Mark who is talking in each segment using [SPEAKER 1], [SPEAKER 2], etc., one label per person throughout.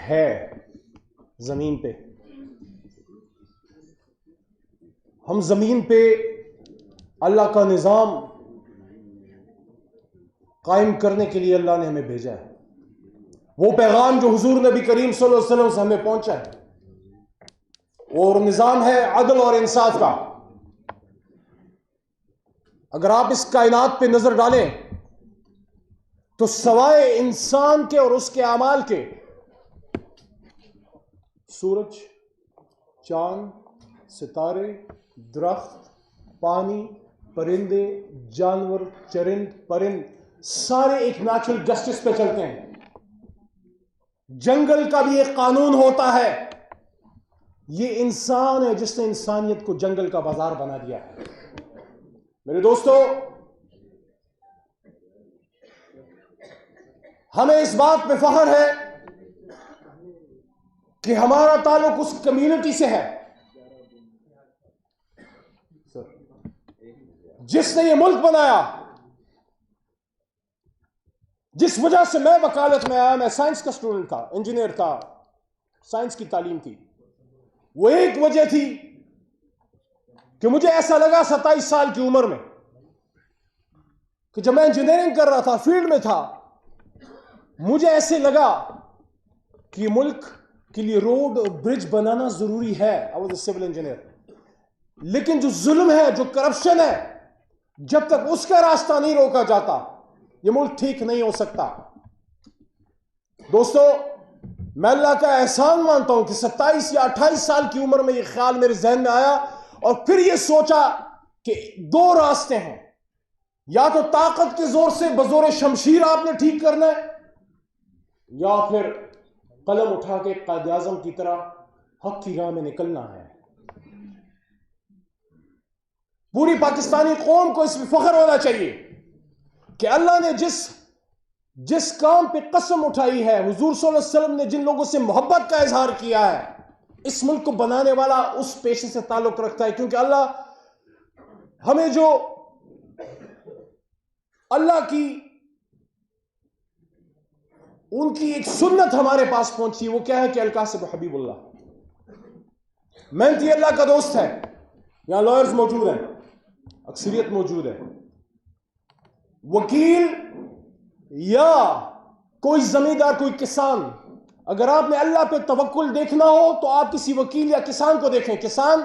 [SPEAKER 1] ہے زمین پہ. ہم زمین پہ اللہ کا نظام قائم کرنے کے لیے اللہ نے ہمیں بھیجا ہے. وہ پیغام جو حضور نبی کریم صلی اللہ علیہ وسلم سے ہمیں پہنچا ہے، اور نظام ہے عدل اور انصاف کا. اگر آپ اس کائنات پہ نظر ڈالیں تو سوائے انسان کے اور اس کے اعمال کے، سورج، چاند، ستارے، درخت، پانی، پرندے، جانور، چرند پرند، سارے ایک نیچرل جسٹس پہ چلتے ہیں. جنگل کا بھی ایک قانون ہوتا ہے. یہ انسان ہے جس نے انسانیت کو جنگل کا بازار بنا دیا ہے. میرے دوستو، ہمیں اس بات پہ فخر ہے کہ ہمارا تعلق اس کمیونٹی سے ہے جس نے یہ ملک بنایا. جس وجہ سے میں وکالت میں آیا، میں سائنس کا اسٹوڈنٹ تھا، انجینئر تھا، سائنس کی تعلیم تھی. وہ ایک وجہ تھی کہ مجھے ایسا لگا 27 سال کی عمر میں کہ جب میں انجینئرنگ کر رہا تھا، فیلڈ میں تھا، مجھے ایسے لگا کہ ملک کے لیے روڈ اور برج بنانا ضروری ہے. I was a civil engineer. لیکن جو ظلم ہے، جو کرپشن ہے، جب تک اس کا راستہ نہیں روکا جاتا، یہ ملک ٹھیک نہیں ہو سکتا. دوستو، میں اللہ کا احسان مانتا ہوں کہ 27 یا 28 سال کی عمر میں یہ خیال میرے ذہن میں آیا، اور پھر یہ سوچا کہ دو راستے ہیں. یا تو طاقت کے زور سے بزور شمشیر آپ نے ٹھیک کرنا ہے، یا پھر قلم اٹھا کے قائد اعظم کی طرح حق کی راہ میں نکلنا ہے. پوری پاکستانی قوم کو اس میں فخر ہونا چاہیے کہ اللہ نے جس کام پہ قسم اٹھائی ہے، حضور صلی اللہ علیہ وسلم نے جن لوگوں سے محبت کا اظہار کیا ہے، اس ملک کو بنانے والا اس پیشے سے تعلق رکھتا ہے. کیونکہ ہمیں جو اللہ کی ان کی ایک سنت ہمارے پاس پہنچی، وہ کیا ہے کہ القاسم حبیب اللہ محنتی اللہ کا دوست ہے. یہاں لائرز موجود ہیں، اکثریت موجود ہے. وکیل یا کوئی زمیندار، کوئی کسان، اگر آپ نے اللہ پہ توکل دیکھنا ہو تو آپ کسی وکیل یا کسان کو دیکھیں. کسان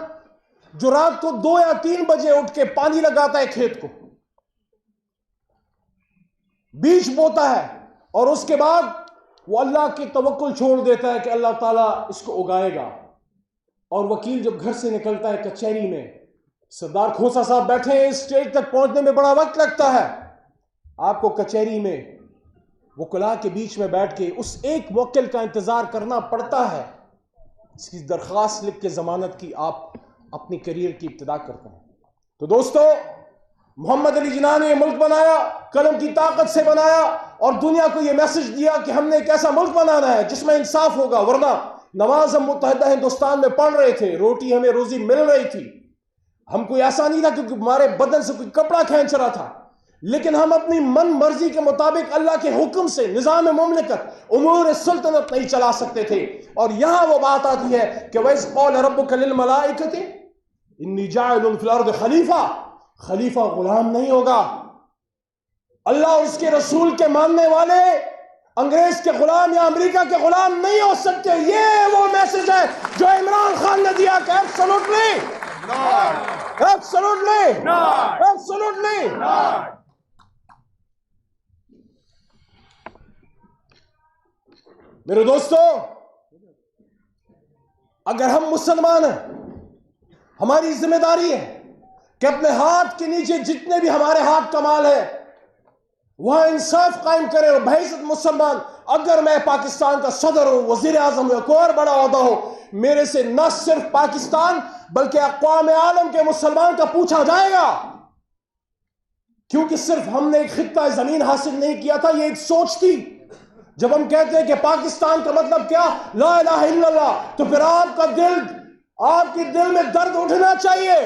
[SPEAKER 1] جو رات کو 2 یا 3 بجے اٹھ کے پانی لگاتا ہے کھیت کو، بیج بوتا ہے، اور اس کے بعد وہ اللہ کی توکل چھوڑ دیتا ہے کہ اللہ تعالیٰ اس کو اگائے گا. اور وکیل جب گھر سے نکلتا ہے کچہری میں، سردار کھوسا صاحب بیٹھے ہیں، اس اسٹیج تک پہنچنے میں بڑا وقت لگتا ہے. آپ کو کچہری میں وکلاء کے بیچ میں بیٹھ کے اس ایک موکل کا انتظار کرنا پڑتا ہے، اس کی درخواست لکھ کے ضمانت کی آپ اپنی کیریئر کی ابتدا کرتے ہیں. تو دوستو، محمد علی جناح نے یہ ملک بنایا، قلم کی طاقت سے بنایا، اور دنیا کو یہ میسج دیا کہ ہم نے ایک ایسا ملک بنانا ہے جس میں انصاف ہوگا. ورنہ نماز ہم متحدہ ہندوستان میں پڑھ رہے تھے، روٹی ہمیں روزی مل رہی تھی، ہم کوئی ایسا نہیں تھا کہ ہمارے بدن سے کوئی کپڑا کھینچ رہا تھا، لیکن ہم اپنی من مرضی کے مطابق اللہ کے حکم سے نظام مملکت، امور سلطنت نہیں چلا سکتے تھے. اور یہاں وہ بات آتی ہے کہ وَإِذْ قَالَ رَبُّكَ لِلْمَلَائِكَةِ إِنِّي جَاعِلٌ فِي الْأَرْضِ خلیفہ غلام نہیں ہوگا. اللہ اور اس کے رسول کے ماننے والے انگریز کے غلام یا امریکہ کے غلام نہیں ہو سکتے. یہ وہ میسج ہے جو عمران خان نے دیا کہ ایبسولوٹلی میرے دوستو، اگر ہم مسلمان ہیں، ہماری ذمہ داری ہے کہ اپنے ہاتھ کے نیچے جتنے بھی ہمارے ہاتھ کا مال ہے وہاں انصاف قائم کریں. اور بحیثیت مسلمان، اگر میں پاکستان کا صدر ہوں، وزیر اعظم ہوں، کوئی اور بڑا عہدہ ہو، میرے سے نہ صرف پاکستان بلکہ اقوام عالم کے مسلمان کا پوچھا جائے گا. کیونکہ صرف ہم نے ایک خطہ زمین حاصل نہیں کیا تھا، یہ ایک سوچ تھی. جب ہم کہتے ہیں کہ پاکستان کا مطلب کیا، لا الہ الا اللہ، تو پھر آپ کے دل میں درد اٹھنا چاہیے.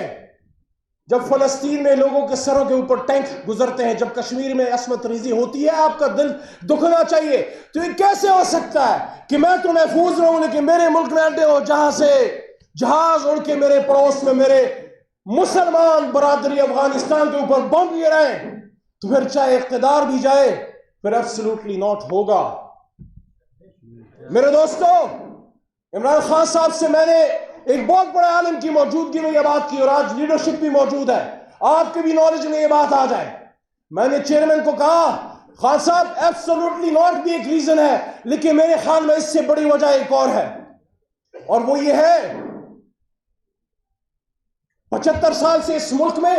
[SPEAKER 1] جب فلسطین میں لوگوں کے سروں کے اوپر ٹینک گزرتے ہیں، جب کشمیر میں عصمت ریزی ہوتی ہے، آپ کا دل دکھنا چاہیے. تو یہ کیسے ہو سکتا ہے کہ میں تو محفوظ رہوں لیکن میرے ملک میں اڈے ہو جہاں سے جہاز اڑ کے میرے پڑوس میں میرے مسلمان برادری افغانستان کے اوپر بم گرائیں رہے؟ تو پھر چاہے اقتدار بھی جائے پھر ایبسلیوٹلی ناٹ ہوگا. میرے دوستو، عمران خان صاحب سے میں نے ایک بہت بڑے عالم کی موجودگی میں یہ بات کی، اور آج لیڈرشپ بھی موجود ہے، آپ کے بھی نالج میں یہ بات آ جائے. میں نے چیئرمین کو کہا خان صاحب ایبسلیوٹلی ناٹ بھی ایک ریزن ہے، لیکن میرے خیال میں اس سے بڑی وجہ ایک اور ہے، اور وہ یہ ہے 75 سال سے اس ملک میں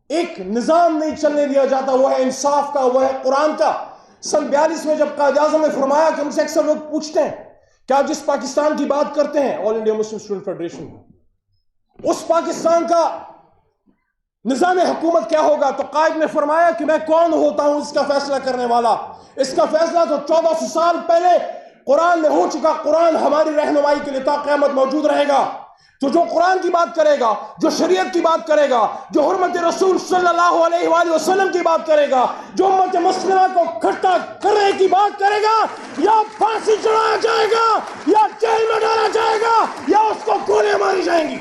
[SPEAKER 1] ایک نظام نہیں چلنے دیا جاتا، وہ ہے انصاف کا، وہ ہے قرآن کا. سن 42 میں جب قائد اعظم نے فرمایا کہ ہم سے اکثر لوگ پوچھتے ہیں کہ آپ جس پاکستان کی بات کرتے ہیں آل انڈیا مسلم اسٹوڈنٹ فیڈریشن، اس پاکستان کا نظام حکومت کیا ہوگا؟ تو قائد نے فرمایا کہ میں کون ہوتا ہوں اس کا فیصلہ کرنے والا. اس کا فیصلہ تو 1400 سال پہلے قرآن میں ہو چکا. قرآن ہماری رہنمائی کے لیے تا قیامت موجود رہے گا. تو جو قرآن کی بات کرے گا، جو شریعت کی بات کرے گا، جو حرمت رسول صلی اللہ علیہ وآلہ وسلم کی بات کرے گا، جو امت مسلمہ کو کھٹا کرنے کی بات کرے گا، یا پھانسی چڑھایا جائے گا، یا جیل میں ڈالا جائے گا، یا اس کو گولیاں ماری جائیں گی.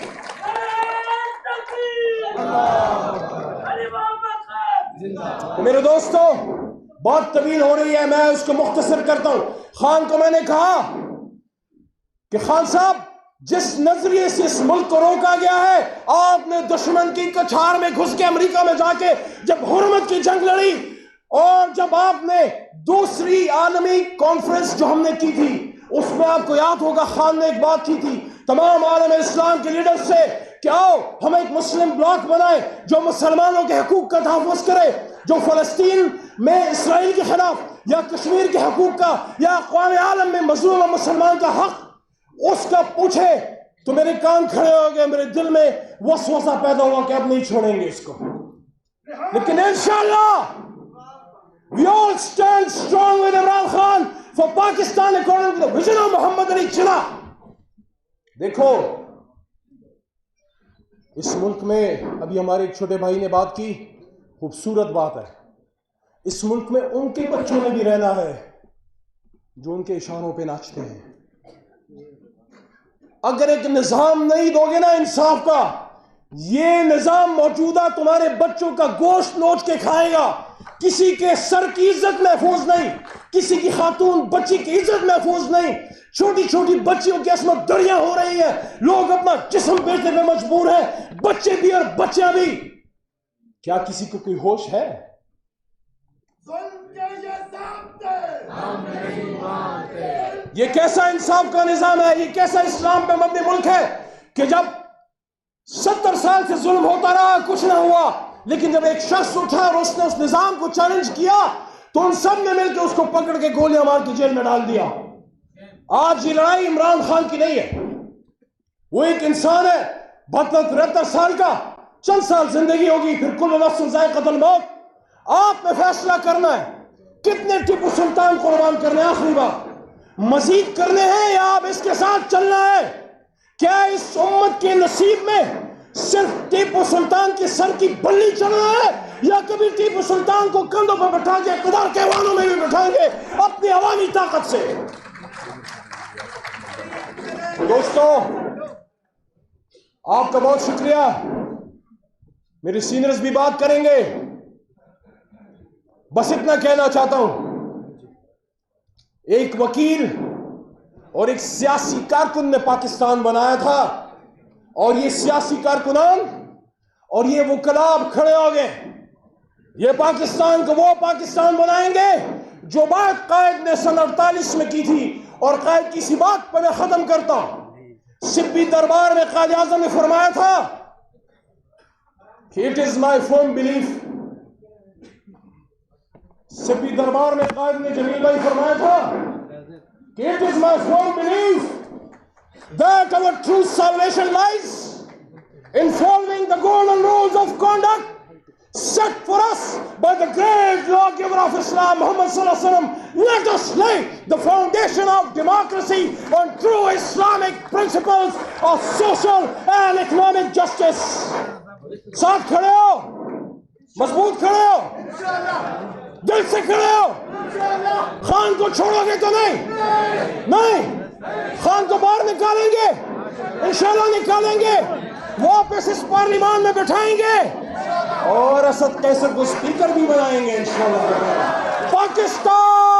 [SPEAKER 1] تو میرے دوستو، بات طویل ہو رہی ہے، میں اس کو مختصر کرتا ہوں. خان کو میں نے کہا کہ خان صاحب، جس نظریے سے اس ملک کو روکا گیا ہے، آپ نے دشمن کی کچھار میں گھس کے امریکہ میں جا کے جب حرمت کی جنگ لڑی، اور جب آپ نے دوسری عالمی کانفرنس جو ہم نے کی تھی، اس میں آپ کو یاد ہوگا خان نے ایک بات کی تھی تمام عالم اسلام کے لیڈر سے کہ آؤ ہم ایک مسلم بلاک بنائیں جو مسلمانوں کے حقوق کا تحفظ کرے، جو فلسطین میں اسرائیل کے خلاف یا کشمیر کے حقوق کا یا اقوام عالم میں مظلوم مسلمان کا حق اس کا پوچھے. تو میرے کان کھڑے ہو گئے، میرے دل میں وسوسہ پیدا ہوا کہ اب نہیں چھوڑیں گے اس کو. لیکن انشاءاللہ we all stand strong with Imran Khan for Pakistan according to the vision of Muhammad Ali Jinnah. دیکھو اس ملک میں ابھی ہمارے ایک چھوٹے بھائی نے بات کی، خوبصورت بات ہے. اس ملک میں ان کے بچوں نے بھی رہنا ہے جو ان کے اشاروں پہ ناچتے ہیں. اگر ایک نظام نہیں دو گے نا انصاف کا، یہ نظام موجودہ تمہارے بچوں کا گوشت نوچ کے کھائے گا. کسی کے سر کی عزت محفوظ نہیں، کسی کی خاتون بچی کی عزت محفوظ نہیں. چھوٹی چھوٹی بچیوں کی عصمت دریاں ہو رہی ہیں، لوگ اپنا جسم بیچنے پہ مجبور ہیں، بچے بھی اور بچیاں بھی. کیا کسی کو کوئی ہوش ہے؟ یہ کیسا انصاف کا نظام ہے؟ یہ کیسا اسلام پہ مبنی ملک ہے کہ جب 70 سال سے ظلم ہوتا رہا کچھ نہ ہوا، لیکن جب ایک شخص اٹھا اور اس نے اس نظام کو چیلنج کیا تو ان سب نے مل کے اس کو پکڑ کے گولیاں مار کے جیل میں ڈال دیا. آج یہ لڑائی عمران خان کی نہیں ہے، وہ ایک انسان ہے 72-73 سال کا، چند سال زندگی ہوگی، پھر کل نفس ذائقۃ الموت. آپ نے فیصلہ کرنا ہے کتنے ٹیپو سلطان قربان کرنے. آخری بات، مزید کرنے ہیں یا آپ اس کے ساتھ چلنا ہے؟ کیا اس امت کے نصیب میں صرف ٹیپو سلطان کی سر کی بلی چڑھنا ہے، یا کبھی ٹیپو سلطان کو کندھوں پر بٹھا کے اقتدار کے ایوانوں میں بھی بٹھائیں گے اپنی عوامی طاقت سے؟ دوستو، آپ کا بہت شکریہ. میرے سینئرز بھی بات کریں گے، بس اتنا کہنا چاہتا ہوں، ایک وکیل اور ایک سیاسی کارکن نے پاکستان بنایا تھا، اور یہ سیاسی کارکنان اور یہ وکلاء کھڑے ہو گئے. یہ پاکستان کو وہ پاکستان بنائیں گے جو بات قائد نے سن 48 میں کی تھی. اور قائد کی سی بات پہ میں ختم کرتا ہوں. سبی دربار میں قائد اعظم نے فرمایا تھا کہ it is my firm belief. سبی دربار میں قائد نے جمیل بھائی فرمایا تھا کہ it is my firm belief that our true salvation lies in following the golden rules of conduct set for us by the great lawgiver of Islam, Muhammad sallallahu alaihi wasallam. Let us lay the foundation of democracy on true Islamic principles of social and economic justice. ساتھ کھڑے ہو, مضبوط کھڑے ہو, دل سے کھڑے ہو. خان کو چھوڑو گے تو نہیں, خان کو باہر نکالیں گے, انشاءاللہ نکالیں گے, واپس اس پارلیمان میں بٹھائیں گے اور اسد قیصر کو سپیکر بھی بنائیں گے انشاءاللہ. پاکستان